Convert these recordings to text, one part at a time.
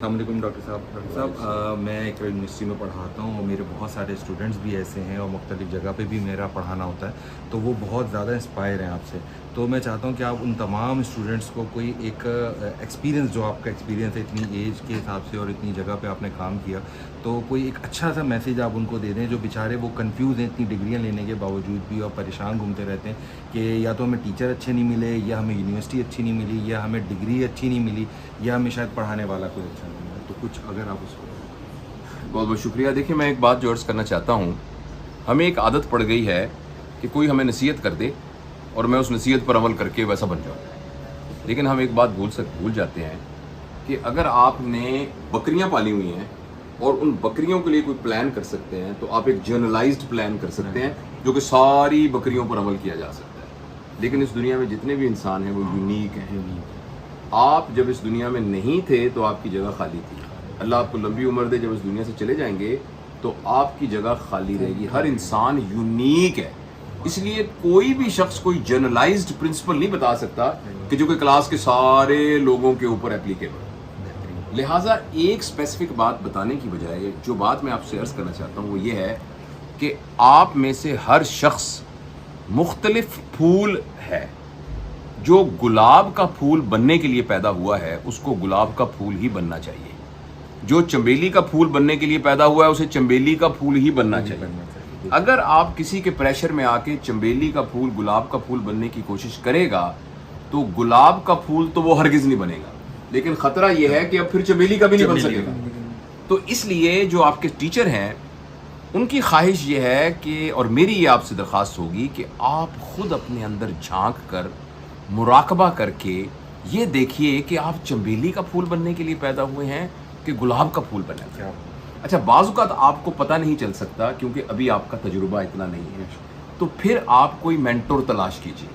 अस्सलामुअलैकुम डॉक्टर साहब मैं एक यूनिवर्सिटी में पढ़ाता हूँ और मेरे बहुत सारे स्टूडेंट्स भी ऐसे हैं और मुख्तलिफ़ जगह पे भी मेरा पढ़ाना होता है, तो वो बहुत ज़्यादा इंस्पायर हैं आपसे। तो मैं चाहता हूँ कि आप उन तमाम स्टूडेंट्स को कोई एक एक्सपीरियंस, जो आपका एक्सपीरियंस है इतनी एज के हिसाब से और इतनी जगह पे आपने काम किया, तो कोई एक अच्छा सा मैसेज आप उनको दे दें, जो बेचारे वो कंफ्यूज हैं इतनी डिग्रियाँ लेने के बावजूद भी और परेशान घूमते रहते हैं कि या तो हमें टीचर अच्छे नहीं मिले, या हमें यूनिवर्सिटी अच्छी नहीं मिली, या हमें डिग्री अच्छी नहीं मिली, या हमें शायद पढ़ाने वाला कोई अच्छा नहीं मिला। तो कुछ अगर आप उसको। बहुत बहुत शुक्रिया। देखिए, मैं एक बात जो अर्ज़ करना चाहता हूँ, हमें एक आदत पड़ गई है कि कोई हमें नसीहत कर दे और मैं उस नसीहत पर अमल करके वैसा बन जाऊँ। लेकिन हम एक बात भूल जाते हैं कि अगर आपने बकरियाँ पाली हुई हैं और उन बकरियों के लिए कोई प्लान कर सकते हैं, तो आप एक जनरलाइज्ड प्लान कर सकते हैं जो कि सारी बकरियों पर अमल किया जा सकता है। लेकिन इस दुनिया में जितने भी इंसान हैं वो यूनिक हैं। आप जब इस दुनिया में नहीं थे तो आपकी जगह खाली थी। अल्लाह आपको लंबी उम्र दे, जब इस दुनिया से चले जाएंगे तो आपकी जगह खाली रहेगी। हर इंसान यूनिक है, इसलिए कोई भी शख्स कोई जनरलाइज्ड प्रिंसिपल नहीं बता सकता कि जो कि क्लास के सारे लोगों के ऊपर एप्लीकेबल। लिहाजा एक स्पेसिफिक बात बताने की बजाय जो बात मैं आपसे अर्ज करना चाहता हूँ वो ये है कि आप में से हर शख्स मुख्तलिफ फूल है। जो गुलाब का फूल बनने के लिए पैदा हुआ है उसको गुलाब का फूल ही बनना चाहिए। जो चंबेली का फूल बनने के लिए पैदा हुआ है उसे चंबेली का फूल ही बनना चाहिए। अगर आप किसी के प्रेशर में आके चंबेली का फूल गुलाब का फूल बनने की कोशिश करेगा तो गुलाब का फूल तो वो हरगिज नहीं बनेगा, लेकिन खतरा यह है कि अब फिर चंबेली का भी नहीं बन सकेगा। तो इसलिए जो आपके टीचर हैं उनकी ख्वाहिश ये है कि, और मेरी ये आपसे दरख्वास्त होगी कि आप खुद अपने अंदर झांक कर मुराकबा करके ये देखिए कि आप चंबेली का फूल बनने के लिए पैदा हुए हैं कि गुलाब का फूल बनने का। अच्छा, बाज़-औक़ात आपको पता नहीं चल सकता क्योंकि अभी आपका तजुर्बा इतना नहीं है, तो फिर आप कोई मेंटोर तलाश कीजिए,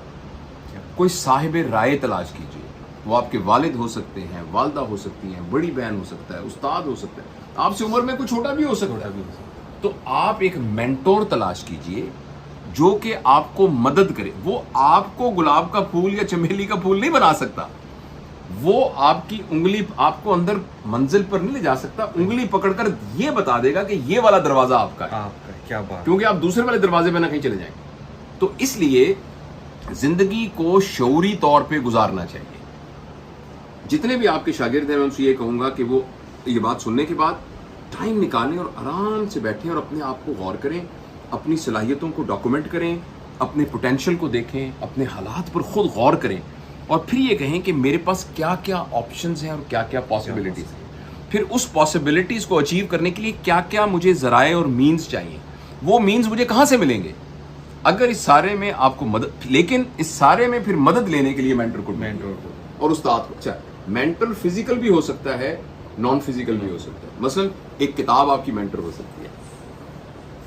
कोई साहिब राय तलाश कीजिए। वो आपके वालिद हो सकते हैं, वालदा हो सकती हैं, बड़ी बहन हो सकता है, उस्ताद हो सकता है, आपसे उम्र में कोई छोटा भी हो सकता है। तो आप एक मेंटोर तलाश कीजिए जो कि आपको मदद करे। वो आपको गुलाब का फूल या चमेली का फूल नहीं बना सकता, वो आपकी उंगली आपको अंदर मंजिल पर नहीं ले जा सकता, उंगली पकड़कर ये बता देगा कि ये वाला दरवाजा आपका है। क्या बात, क्योंकि आप दूसरे वाले दरवाजे पे ना कहीं चले जाएंगे। तो इसलिए जिंदगी को शऊरी तौर पे गुजारना चाहिए। जितने भी आपके शागिर्द हैं मैं उनसे ये कहूंगा कि वो ये बात सुनने के बाद टाइम निकालें और आराम से बैठें और अपने आप को गौर करें, अपनी सलाहियतों को डॉक्यूमेंट करें, अपने पोटेंशियल को देखें, अपने हालात पर खुद गौर करें और फिर ये कहें कि मेरे पास क्या क्या ऑप्शंस हैं और क्या क्या पॉसिबिलिटीज़ हैं। फिर उस पॉसिबिलिटीज़ को अचीव करने के लिए क्या क्या मुझे ज़राए और मीन्स चाहिए, वो मीन्स मुझे कहाँ से मिलेंगे। अगर इस सारे में आपको मदद, लेकिन इस सारे में फिर मदद लेने के लिए मेंटर को और उस्ताद को। अच्छा, मेंटर फिजिकल भी हो सकता है, नॉन फिजिकल भी हो सकता है। मसलन एक किताब आपकी मेंटर हो सकती है,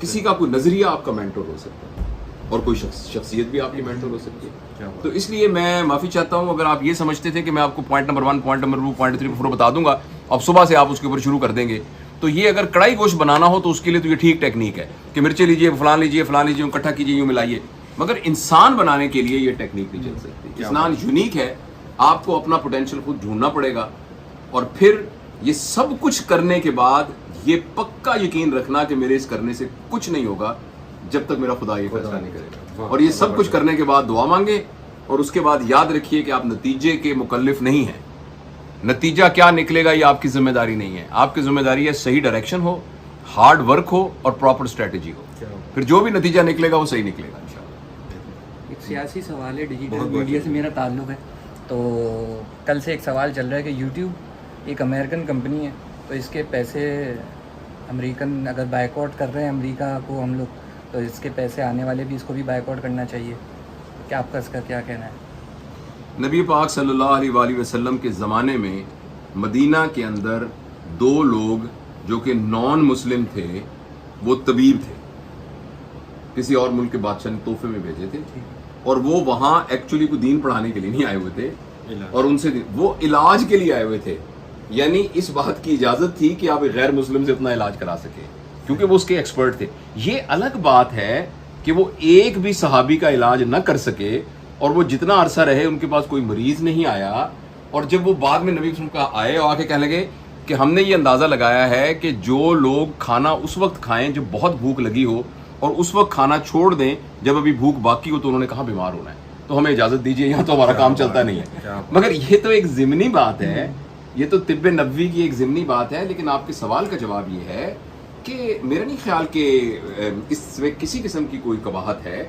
किसी का कोई नजरिया आपका मेंटर हो सकता है, और कोई शख्सियत भी आपकी मेंटर हो सकती है। तो इसलिए मैं माफ़ी चाहता हूँ अगर आप ये समझते थे कि मैं आपको point number 1, point number 2, point 3, 4 बता दूंगा, अब सुबह से आप उसके ऊपर शुरू कर देंगे। तो ये अगर कढ़ाई गोश्त बनाना हो तो उसके लिए तो ये ठीक टेक्निक है कि मिर्ची लीजिए, फलान लीजिए, फलान लीजिए, इकट्ठा कीजिए, यूँ मिलाइए। मगर इंसान बनाने के लिए ये टेक्निक नहीं चल सकती। इंसान यूनिक है, आपको अपना पोटेंशियल खुद ढूंढना पड़ेगा और फिर ये सब कुछ करने के बाद ये पक्का यकीन रखना कि मेरे इस करने से कुछ नहीं होगा जब तक मेरा खुदा ये फैसला नहीं करेगा। और ये सब कुछ करने के बाद दुआ मांगे और उसके बाद याद रखिए कि आप नतीजे के मुकल्लिफ नहीं हैं। नतीजा क्या निकलेगा ये आपकी जिम्मेदारी नहीं है। आपकी जिम्मेदारी है सही डायरेक्शन हो, हार्ड वर्क हो और प्रॉपर स्ट्रेटेजी हो, फिर जो भी नतीजा निकलेगा वो सही निकलेगा इंशाल्लाह। एक सियासी सवाल है, डिजिटल मीडिया से मेरा ताल्लुक़ है, तो कल से एक सवाल चल रहा है कि यूट्यूब एक अमेरिकन कंपनी है, तो इसके पैसे अमेरिकन अगर बायकॉट कर रहे हैं अमेरिका को हम लोग, तो इसके पैसे आने वाले भी इसको भी बायकॉट करना चाहिए। क्या आपका इसका क्या कहना है? नबी पाक सल्लल्लाहु अलैहि वसल्लम के ज़माने में मदीना के अंदर 2 लोग जो कि नॉन मुस्लिम थे, वो तबीब थे, किसी और मुल्क के बादशाह ने तोहफे में भेजे थे और वो वहाँ एक्चुअली को दीन पढ़ाने के लिए नहीं आए हुए थे और उनसे वो इलाज के लिए आए हुए थे। यानी इस बात की इजाज़त थी कि आप एक गैर मुस्लिम से अपना इलाज करा सके क्योंकि वो उसके एक्सपर्ट थे। ये अलग बात है कि वो एक भी सहाबी का इलाज न कर सके और वो जितना अरसा रहे उनके पास कोई मरीज नहीं आया, और जब वो बाद में नबी का आए और आके कहने लगे کہ ہم نے یہ اندازہ لگایا ہے کہ جو لوگ کھانا اس وقت کھائیں جب بہت بھوک لگی ہو اور اس وقت کھانا چھوڑ دیں جب ابھی بھوک باقی ہو، تو انہوں نے کہاں بیمار ہونا ہے. تو ہمیں اجازت دیجیے، یہاں تو ہمارا کام چلتا نہیں ہے. مگر یہ تو ایک ضمنی بات ہے، یہ تو طب نبوی کی ایک ضمنی بات ہے. لیکن آپ کے سوال کا جواب یہ ہے کہ میرا نہیں خیال کہ اس میں کسی قسم کی کوئی قباحت ہے.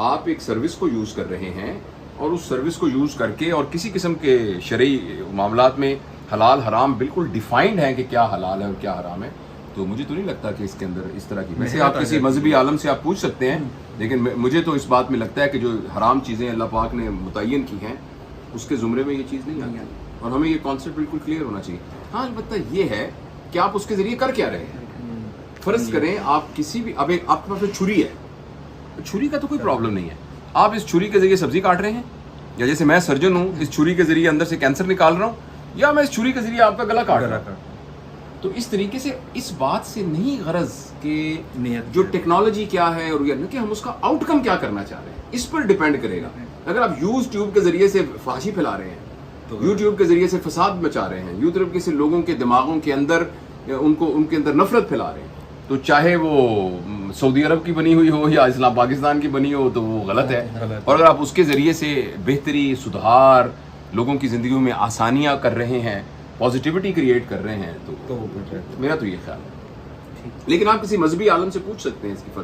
آپ ایک سروس کو یوز کر رہے ہیں اور اس سروس کو یوز کر کے اور کسی قسم کے شرعی معاملات میں حلال حرام بالکل ڈیفائنڈ ہے کہ کیا حلال ہے اور کیا حرام ہے. تو مجھے تو نہیں لگتا کہ اس کے اندر اس طرح کی، ویسے آپ کسی مذہبی عالم سے آپ پوچھ سکتے ہیں، لیکن مجھے تو اس بات میں لگتا ہے کہ جو حرام چیزیں اللہ پاک نے متعین کی ہیں اس کے زمرے میں یہ چیز نہیں آئی، اور ہمیں یہ کانسیپٹ بالکل کلیئر ہونا چاہیے. ہاں البتہ یہ ہے کہ آپ اس کے ذریعے کر کیا رہے ہیں. فرض کریں آپ کسی بھی، اب آپ کے پاس چھری ہے، چھری کا تو کوئی پرابلم نہیں ہے، آپ اس چھری کے ذریعے سبزی کاٹ رہے ہیں، یا جیسے میں سرجن ہوں اس چھری کے ذریعے اندر سے کینسر نکال رہا ہوں، یا میں اس چھری کے ذریعے آپ کا گلا کاٹ رہا ہوں. تو اس طریقے سے اس بات سے نہیں غرض کہ جو ٹیکنالوجی کیا ہے اور یہ کہ ہم اس کا آؤٹ کم کیا کرنا چاہ رہے ہیں، اس پر ڈیپینڈ کرے گا. اگر آپ یوٹیوب کے ذریعے سے فحاشی پھیلا رہے ہیں، یوٹیوب کے ذریعے سے فساد مچا رہے ہیں، یوٹیوب کے سے لوگوں کے دماغوں کے اندر ان کے اندر نفرت پھیلا رہے ہیں، تو چاہے وہ سعودی عرب کی بنی ہوئی ہو یا اسلام پاکستان کی بنی ہو، تو وہ غلط ہے. اور اگر آپ اس کے ذریعے سے بہتری، سدھار، لوگوں کی زندگیوں میں آسانیاں کر رہے ہیں، پازیٹیوٹی کریٹ کر رہے ہیں، تو میرا تو یہ خیال ہے. لیکن آپ کسی مذہبی عالم سے پوچھ سکتے ہیں اس کی فرق